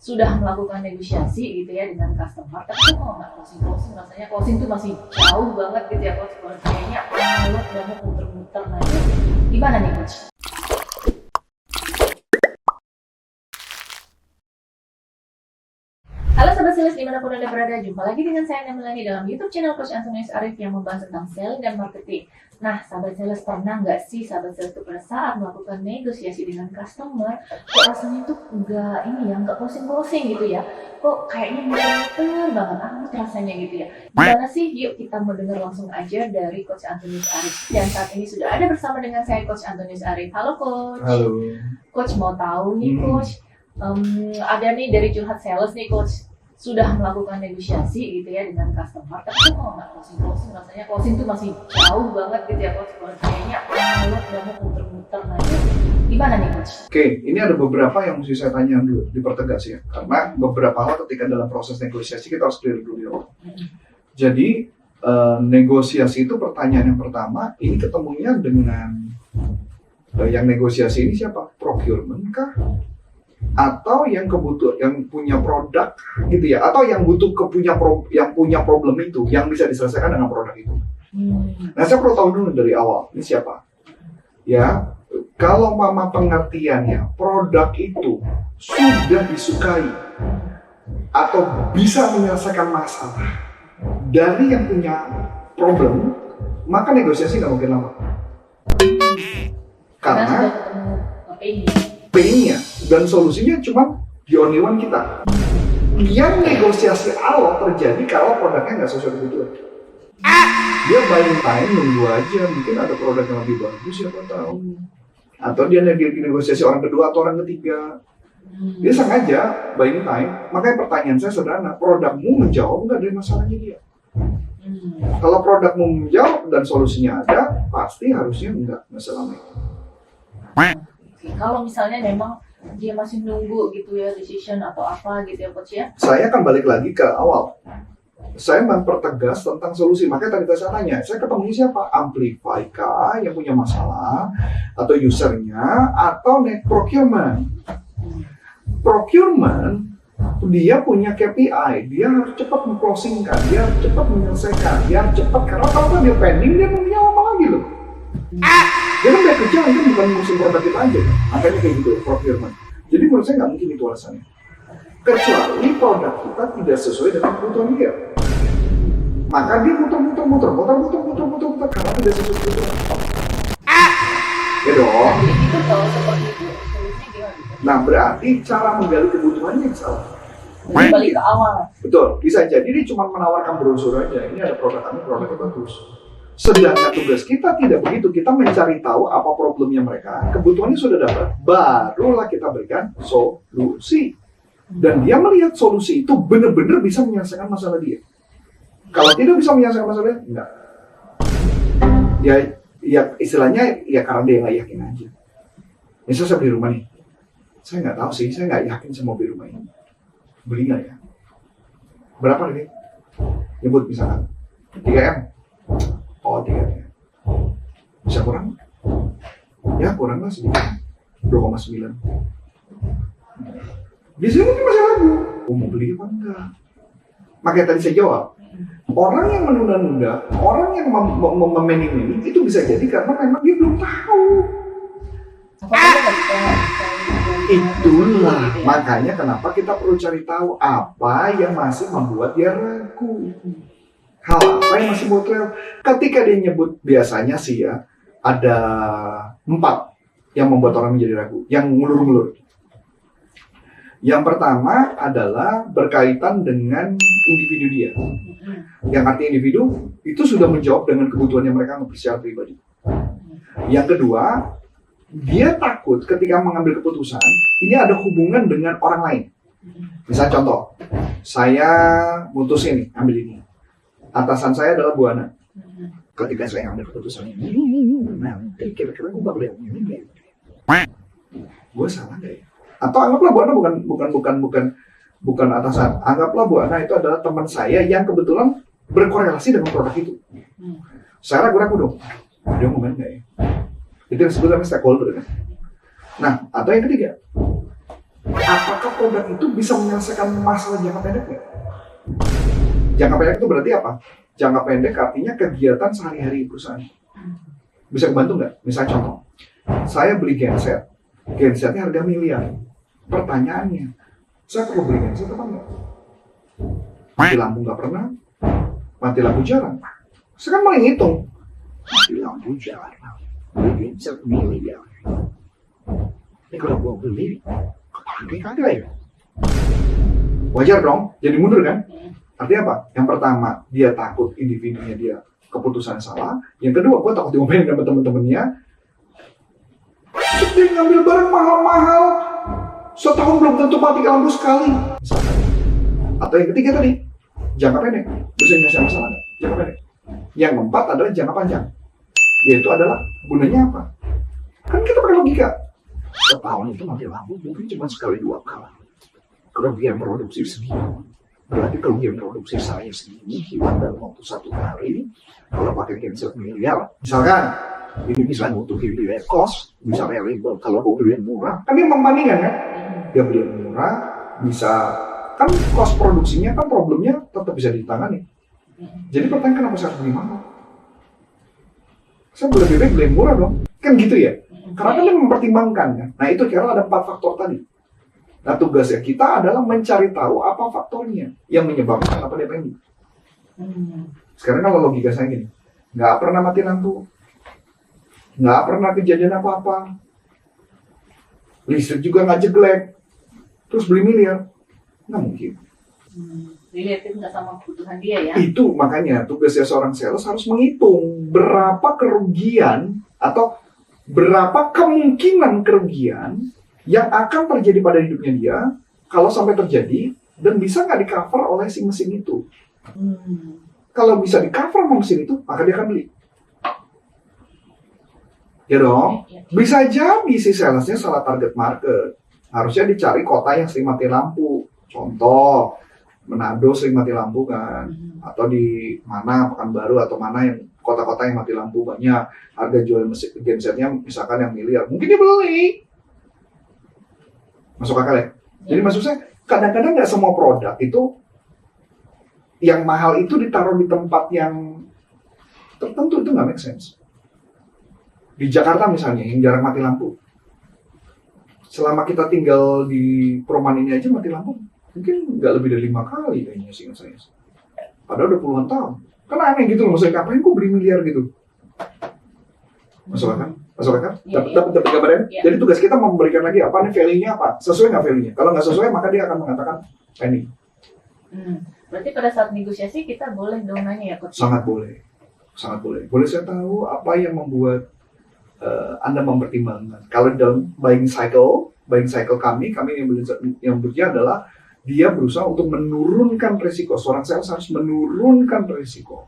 sudah melakukan negosiasi gitu ya dengan customer, tapi kok nggak closing, rasanya closing tuh masih jauh banget gitu ya coach, kayaknya alot banget muter-muter. Nah itu gimana nih coach? Halo Sobat Sales dimanapun Anda berada, jumpa lagi dengan saya Melani dalam YouTube channel Coach Antonius Arif yang membahas tentang selling dan marketing. Nah, Sahabat Sales, pernah nggak sih Sahabat Sales itu pada saat melakukan negosiasi dengan customer, kok rasanya tuh nggak closing gitu ya? Kok kayaknya muter banget, rasanya gitu ya? Gimana sih? Yuk kita mendengar langsung aja dari Coach Antonius Arif. Dan saat ini sudah ada bersama dengan saya Coach Antonius Arif. Halo Coach. Halo. Coach mau tahu nih Coach. Ada nih dari curhat sales nih coach, sudah melakukan negosiasi gitu ya dengan customer, tapi kok nggak closing, rasanya closing tuh masih jauh banget gitu ya coach, kayaknya alot banget muter-muter. Nah itu gimana nih coach? Oke, ini ada beberapa yang mesti saya tanya dulu, dipertegas ya, karena beberapa hal ketika dalam proses negosiasi kita harus clear dulu ya. Jadi negosiasi itu pertanyaan yang pertama, ini ketemunya dengan yang negosiasi ini siapa? Procurement kah? Atau yang kebutuhan, yang punya produk gitu ya, atau yang yang punya problem itu yang bisa diselesaikan dengan produk itu. Nah, saya perlu tahu dulu dari awal ini siapa. Ya, kalau mama pengertiannya produk itu sudah disukai atau bisa menyelesaikan masalah dari yang punya problem, maka negosiasi nggak mungkin lama. Karena pain-nya dan solusinya cuma the only one kita. Yang negosiasi awal terjadi kalau produknya nggak sesuai kebutuhan. Dia buying time, nunggu aja, mungkin ada produk yang lebih bagus, siapa tahu. Atau dia negosiasi orang kedua atau orang ketiga. Dia sengaja buying time. Makanya pertanyaan saya sederhana, produkmu menjawab nggak dari masalahnya dia? Kalau produkmu menjawab dan solusinya ada, pasti harusnya nggak selama itu. Kalau misalnya memang dia masih nunggu gitu ya decision atau apa gitu ya coach ya, saya akan balik lagi ke awal. Saya mempertegas tentang solusi. Makanya tadi saya tanya, saya ketemu siapa? Amplify kah yang punya masalah, atau usernya, atau net procurement? Procurement dia punya KPI, dia harus cepat meng-closingkan, dia harus cepat menyelesaikan, dia harus cepat, karena kalau dia pending dia nunggunya lama lagi loh. Dia kan udah kerja, itu bukan musim produk kita aja, makanya kayak gitu, procurement. Jadi menurut saya nggak mungkin itu alasannya. Kecuali produk kita tidak sesuai dengan kebutuhan dia. Maka dia muter-muter karena tidak sesuai kebutuhan. Ya dong. Jadi itu kalau seperti itu solusinya gimana? Nah berarti cara menggali kebutuhannya yang salah. Balik ke awal. Betul, bisa jadi dia cuma menawarkan brosur aja. Ini ada produk kami, produknya bagus. Sedangkan tugas kita tidak begitu, kita mencari tahu apa problemnya mereka, kebutuhannya sudah dapat, barulah kita berikan solusi. Dan dia melihat solusi itu benar-benar bisa menyelesaikan masalah dia. Kalau tidak bisa menyelesaikan masalah dia, enggak. Ya istilahnya ya karena dia nggak yakin aja. Misal saya beli rumah nih, saya nggak tahu sih, saya nggak yakin saya mau beli rumah ini. Beli nggak ya? Berapa nih? Nyebut misalkan 3M. Oh, 3M. Bisa kurang? Ya, kurang lah sedikit. 2,9. Biasanya mungkin masih ragu. Mau beli apa enggak? Makanya tadi saya jawab. Orang yang menunda-nunda, orang yang memending itu bisa jadi karena memang dia belum tahu. Itulah makanya kenapa kita perlu cari tahu apa yang masih membuat dia ragu. Hal apa yang masih buat trail? Ketika dia nyebut biasanya sih ya, ada 4 yang membuat orang menjadi ragu, yang ngulur-ngulur. Yang pertama adalah berkaitan dengan individu dia. Yang artinya individu itu sudah menjawab dengan kebutuhan yang mereka secara pribadi. Yang kedua, dia takut ketika mengambil keputusan, ini ada hubungan dengan orang lain. Misal contoh, saya mutusin nih, ambil ini. Atasan saya adalah Bu Ana. Ketika saya ambil keputusan ini, nah, kira-kira gue bakal lihat ini. Gue salah nggak ya? Atau anggaplah Bu Ana bukan atasan. Anggaplah Bu Ana itu adalah teman saya yang kebetulan berkorelasi dengan produk itu. Saya ragu-ragu dong. Dia ngomongin nggak ya? Itu yang disebut namanya stakeholder kan. Nah, atau yang ketiga, apakah produk itu bisa menyelesaikan masalah jangka pendek nggak? Jangka pendek itu berarti apa? Jangka pendek artinya kegiatan sehari-hari perusahaan. Bisa kebantu nggak? Misalnya contoh, saya beli genset. Gensetnya harga miliar. Pertanyaannya, saya perlu beli genset apa enggak? Mati lampu nggak pernah, mati lampu jarang. Saya kan mulai ngitung. Mati lampu jarang, beli genset miliar. Ini kalau gua beli, kagak ya? Wajar dong, jadi mundur kan? Artinya apa? Yang pertama, dia takut individunya dia keputusan salah. Yang kedua, gua takut diomelin sama temen-temennya. Dia ngambil barang mahal-mahal, setahun belum tentu mati lampu sekali. Misalkan. Atau yang ketiga tadi, jangka pendek. Bisa menyelesaikan masalah nggak? Jangka pendek. Yang keempat adalah jangka panjang. Yaitu adalah gunanya apa? Kan kita pakai logika. Setahun itu mati lampu mungkin cuma sekali 2 kali. Kerugian produksi segini. Berarti kerugian produksi saya segini hilang dalam waktu 1 hari. Kalau pakai genset miliar, misalkan ini bisa nutupi biaya kos, bisa variable. Kalau beli yang murah, kan dia membandingkan kan? Dia beli yang murah, bisa kan kos produksinya kan problemnya tetap bisa ditangani. Jadi pertanyaan kenapa saya harus beli mahal? Saya lebih baik beli yang murah dong, kan gitu ya? Karena kan dia mempertimbangkan kan. Nah itu kira ada 4 faktor tadi. Nah tugasnya kita adalah mencari tahu apa faktornya yang menyebabkan apa dia pengen. Sekarang kalau logika saya gini, nggak pernah mati lampu, nggak pernah kejadian apa-apa, listrik juga nggak jeglek, terus beli miliar, nggak mungkin. Relatif nggak sama kebutuhan dia ya? Itu makanya tugasnya seorang sales harus menghitung berapa kerugian atau berapa kemungkinan kerugian yang akan terjadi pada hidupnya dia kalau sampai terjadi dan bisa nggak di-cover oleh si mesin itu. Kalau bisa di-cover sama mesin itu, maka dia akan beli. Ya dong, bisa jadi si salesnya salah target market. Harusnya dicari kota yang sering mati lampu. Contoh, Manado sering mati lampu kan. Atau di mana, Pekanbaru atau mana yang kota-kota yang mati lampu banyak. Harga jual mesin gensetnya misalkan yang miliar. Mungkin dia beli. Masuk akal ya? Jadi maksud saya, kadang-kadang nggak semua produk itu yang mahal itu ditaruh di tempat yang tertentu, itu nggak make sense. Di Jakarta misalnya, yang jarang mati lampu. Selama kita tinggal di perumahan ini aja mati lampu, mungkin nggak lebih dari 5 kali kayaknya seingat saya. Padahal udah puluhan tahun. Kan aneh gitu loh, maksudnya ngapain kok beli miliar gitu. Masuk akal? Masuk akal? Dapat gambaran? Jadi tugas kita memberikan lagi apa nih value-nya apa? Sesuai nggak value-nya? Kalau nggak sesuai, maka dia akan mengatakan penny. Berarti pada saat negosiasi kita boleh dong nanya ya, Coach? Sangat boleh. Sangat boleh. Boleh saya tahu apa yang membuat Anda mempertimbangkan? Kalau dalam buying cycle kami yang bekerja adalah dia berusaha untuk menurunkan risiko. Seorang sales harus menurunkan risiko.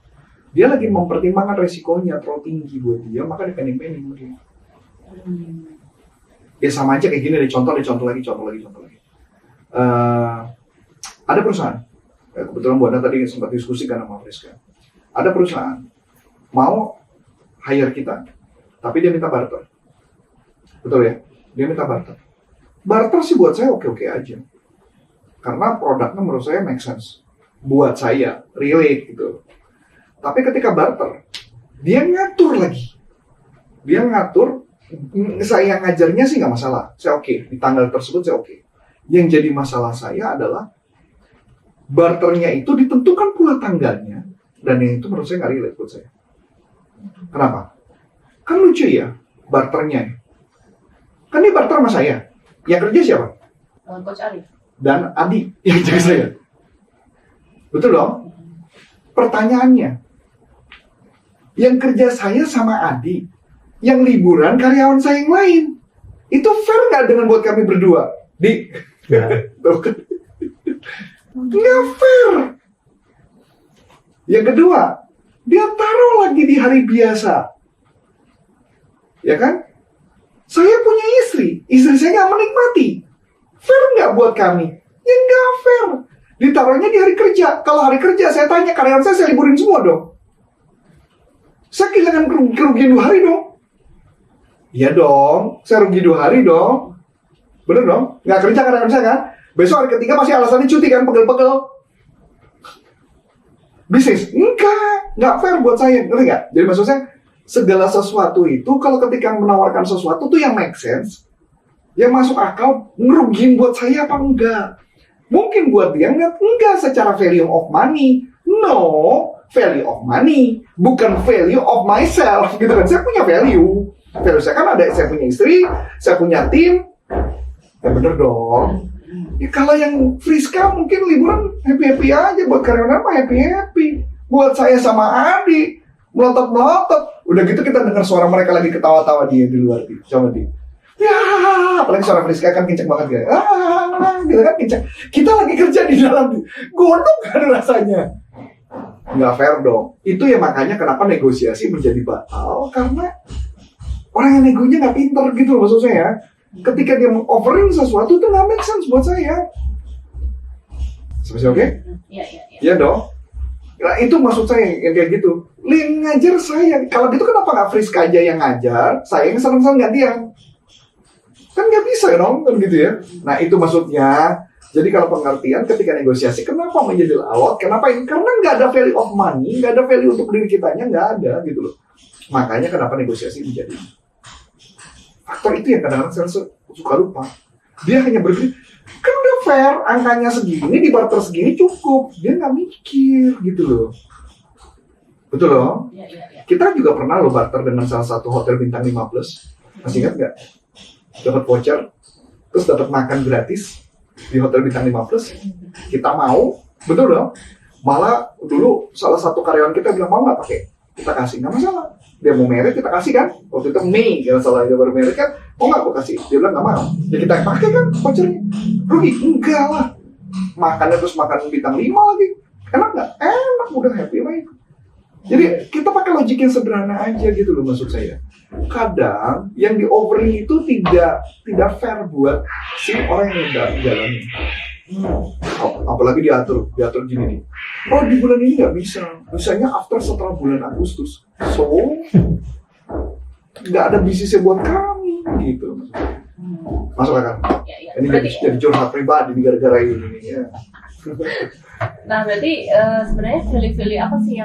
Dia lagi mempertimbangkan risikonya terlalu tinggi buat dia, maka dia pending-pending dia. Ya sama aja kayak gini deh, contoh lagi. Ada perusahaan, kebetulan Bu Anda tadi sempat diskusikan sama Friska. Ada perusahaan mau hire kita, tapi dia minta barter. Betul ya? Dia minta barter. Barter sih buat saya oke-oke aja. Karena produknya menurut saya make sense. Buat saya, relate gitu. Tapi ketika barter, dia ngatur lagi. Dia ngatur, saya ngajarnya sih nggak masalah. Saya oke. Di tanggal tersebut saya oke. Yang jadi masalah saya adalah barternya itu ditentukan pula tanggalnya. Dan yang itu menurut saya nggak relate buat saya. Kenapa? Kan lucu ya, barternya. Kan dia barter sama saya. Yang kerja siapa? Coach Arif. Dan Adi yang jaga saya. Betul dong? Pertanyaannya, yang kerja saya sama Adi, yang liburan karyawan saya yang lain, itu fair nggak dengan buat kami berdua? Nggak fair. Yang kedua, dia taruh lagi di hari biasa. Ya kan? Saya punya istri saya nggak menikmati. Fair nggak buat kami? Ya nggak fair. Ditaruhnya di hari kerja. Kalau hari kerja saya tanya karyawan saya liburin semua dong. Saya kehilangan kerugian 2 hari dong. Iya dong, saya rugi 2 hari dong. Bener dong? Nggak kerja karyawan saya kan? Besok hari ketiga masih alasannya cuti kan, pegel-pegel. Bisnis? Nggak fair buat saya, ngerti nggak? Jadi maksud saya, segala sesuatu itu, kalau ketika menawarkan sesuatu tuh yang make sense, yang masuk akal, ngerugiin buat saya apa enggak? Mungkin buat dia enggak secara value of money. No, value of money, bukan value of myself, gitu kan? Saya punya value. Value saya kan ada, saya punya istri, saya punya tim. Ya bener dong. Ya, kalau yang Friska mungkin liburan happy-happy aja, buat karyawan apa happy-happy. Buat saya sama Adi, melotot-melotot. Udah gitu kita dengar suara mereka lagi ketawa-tawa dia di luar. Coba di. Ya, apalagi suara Friska kan kenceng banget ya. Gitu kan kenceng. Kita lagi kerja di dalam, gondok kan rasanya. Nggak fair dong. Itu ya makanya kenapa negosiasi menjadi batal, karena orang yang negonya nggak pinter gitu loh maksud saya. Ketika dia offering sesuatu itu nggak make sense buat saya. Sampai oke? Iya. Iya dong. Nah itu maksud saya yang kayak gitu. Lin ngajar saya. Kalau gitu kenapa nggak Friska aja yang ngajar, saya yang seneng-seneng gantian? Kan nggak bisa dong, kan gitu ya. Nah itu maksudnya. Jadi kalau pengertian ketika negosiasi, kenapa menjadi lawak? Kenapa ini? Karena nggak ada value of money, nggak ada value untuk diri kitanya, nggak ada gitu loh. Makanya kenapa negosiasi menjadi faktor itu yang kadang-kadang saya suka lupa. Dia hanya berpikir, kan udah fair, angkanya segini, di barter segini cukup. Dia nggak mikir gitu loh. Betul loh? Iya. Kita juga pernah loh barter dengan salah satu hotel bintang 5+. Masih ingat nggak? Dapat voucher, terus dapat makan gratis di hotel bintang 5+. Kita mau, betul dong? Malah dulu salah satu karyawan kita bilang, mau nggak pakai? Kita kasih, nggak masalah. Dia mau merit, kita kasih kan? Waktu itu Mei, kalau salah dia baru merit kan, mau nggak aku kasih? Dia bilang nggak mau. Ya kita pakai kan vouchernya. Rugi? Enggak lah. Makannya terus makan bintang 5 lagi. Enak nggak? Enak, udah happy baik. Jadi kita pakai logik yang sederhana aja gitu loh maksud saya. Kadang yang di offering itu tidak fair buat si orang yang udah jalanin. Apalagi diatur gini nih. Oh di bulan ini nggak bisa, bisanya setelah bulan Agustus. So nggak ada bisnisnya buat kami gitu. Masuk akal? Ya. Ini jadi curhat pribadi nih gara-gara ini ya. Nah berarti sebenarnya value-value apa sih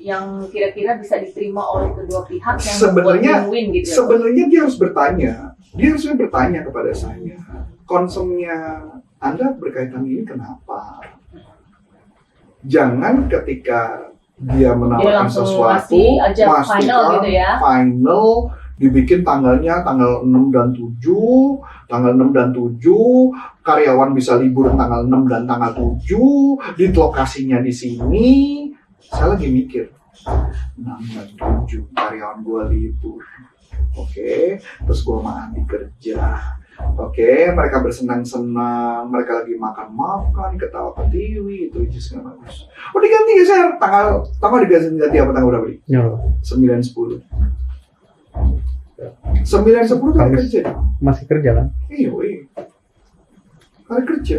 yang kira-kira bisa diterima oleh kedua pihak yang Sebenarnya win-win gitu ya? Sebenarnya dia harusnya bertanya kepada saya, concernnya Anda berkaitan ini kenapa? Jangan ketika dia menawarkan sesuatu aja final gitu ya. Final dibikin tanggal 6 dan 7, karyawan bisa libur tanggal 6 dan tanggal 7, di lokasinya di sini. Saya lagi mikir, 6 dan 7 karyawan gue libur. Oke, terus gue sama Andi kerja. Oke, mereka bersenang-senang, mereka lagi makan-makan, ketawa-ketiwi, itu nggak bagus. Oh diganti ya, Sir. Tanggal diganti apa tanggal berapa nih? 9-10. 9-10 kali kerja. Masih kerja kan? Iya, kali kerja.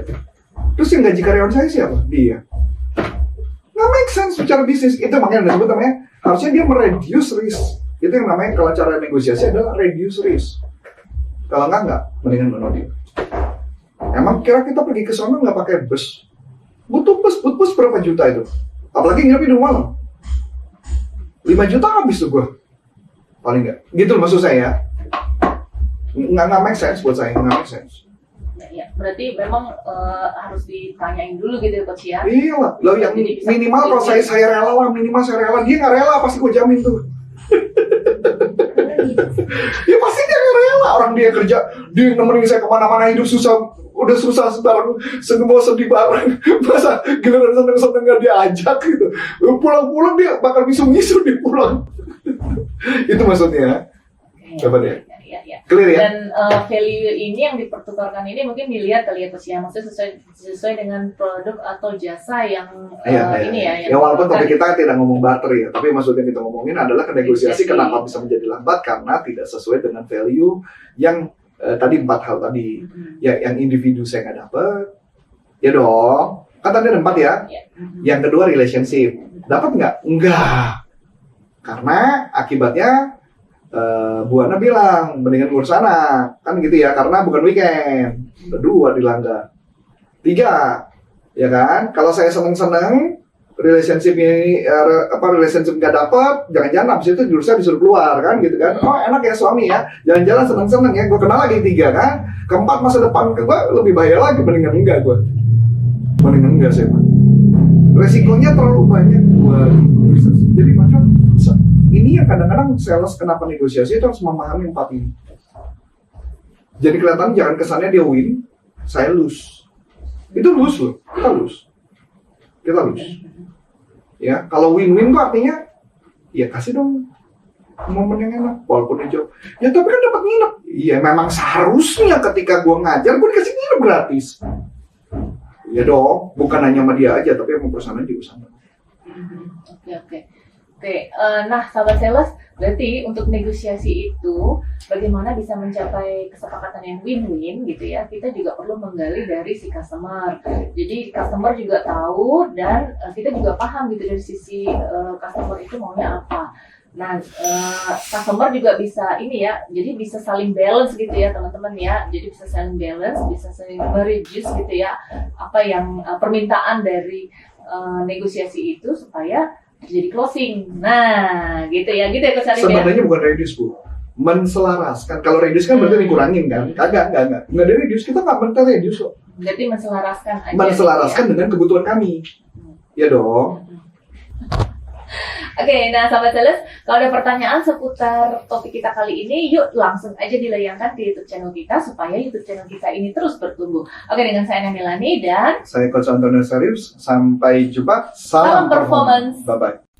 Terus yang gaji karyawan saya siapa? Dia. Nggak make sense secara bisnis. Itu makanya disebut namanya, harusnya dia mereduce risk. Itu yang namanya kalau cara negosiasi adalah reduce risk. Kalau enggak, mendingan menodil. Emang kira kita pergi ke sana nggak pakai bus? Butuh bus berapa juta itu? Apalagi nginep di malam. 5 juta habis tuh gue. Paling nggak. Gitu maksud saya. Nggak make sense buat saya, nggak make sense. Ya, berarti memang harus ditanyain dulu gitu ya Coach ya. Iya lah, lo yang minimal kalau saya rela lah, dia nggak rela pasti gue jamin tuh. Ya pasti dia nggak rela, orang dia kerja, dia nemenin saya kemana-mana, hidup susah, udah susah bareng, sedih bareng, masa giliran seneng-seneng nggak diajak gitu. Pulang-pulang dia bakal misu-misu dia pulang. Itu maksudnya. Coba deh. Ya. Clear ya? Dan value ini yang dipertukarkan ini mungkin dilihat kali ya Coach ya, maksudnya sesuai dengan produk atau jasa yang ini ya. Ya walaupun topik kita tidak ngomong barter ya, tapi maksudnya kita ngomongin adalah negosiasi kenapa bisa menjadi lambat karena tidak sesuai dengan value yang tadi 4 hal tadi. Ya yang individu saya nggak dapat, ya dong. Kan tadi ada 4 ya. Yang kedua relationship, dapat nggak? Enggak. Karena akibatnya Bu Ana bilang mendingan ngurus anak kan gitu ya, karena bukan weekend. Kedua dilanggar. 3, ya kan, kalau saya seneng-seneng relationship ini relationship nggak dapet, jangan-jangan abis itu justru saya disuruh keluar kan gitu kan. Oh enak ya suami ya, jalan-jalan seneng-seneng ya, gue kenal lagi 3 kan. Keempat, masa depan gue lebih bahaya lagi, mendingan enggak gue. Mendingan enggak sih, Pak. Resikonya terlalu banyak buat bisnis. Jadi macam ini yang kadang-kadang sales kenapa negosiasi itu harus memahami 4 ini. Jadi kelihatan jangan kesannya dia win, saya lose. Itu lose loh, kita lose. Ya, kalau win-win itu artinya ya kasih dong momen yang enak, walaupun dia jauh. Ya tapi kan dapat nginep. Iya memang seharusnya ketika gue ngajar gue dikasih nginep gratis. Ya dong, bukan hanya sama dia aja, tapi sama perusahaan juga sama. Oke. Nah, sahabat sales, berarti untuk negosiasi itu bagaimana bisa mencapai kesepakatan yang win-win gitu ya? Kita juga perlu menggali dari si customer. Jadi customer juga tahu dan kita juga paham gitu dari sisi customer itu maunya apa. Nah, customer juga bisa ini ya, jadi bisa saling balance gitu ya teman-teman ya. Jadi bisa saling balance, bisa saling mereduce gitu ya, apa yang permintaan dari negosiasi itu supaya jadi closing. Nah, gitu ya Coach Arif ya. Sebenarnya bukan reduce, Bu. Menselaraskan. Kalau reduce kan berarti dikurangin kan? Kagak. Nggak ada reduce, kita nggak minta reduce kok. Berarti menselaraskan aja. Menselaraskan gitu ya? dengan kebutuhan kami. Ya dong. Oke, nah sahabat sales, kalau ada pertanyaan seputar topik kita kali ini, yuk langsung aja dilayangkan di YouTube channel kita supaya YouTube channel kita ini terus bertumbuh. Oke, dengan saya Melanie dan Saya Coach Antonio Sarif. Sampai jumpa. Salam performance. Bye-bye.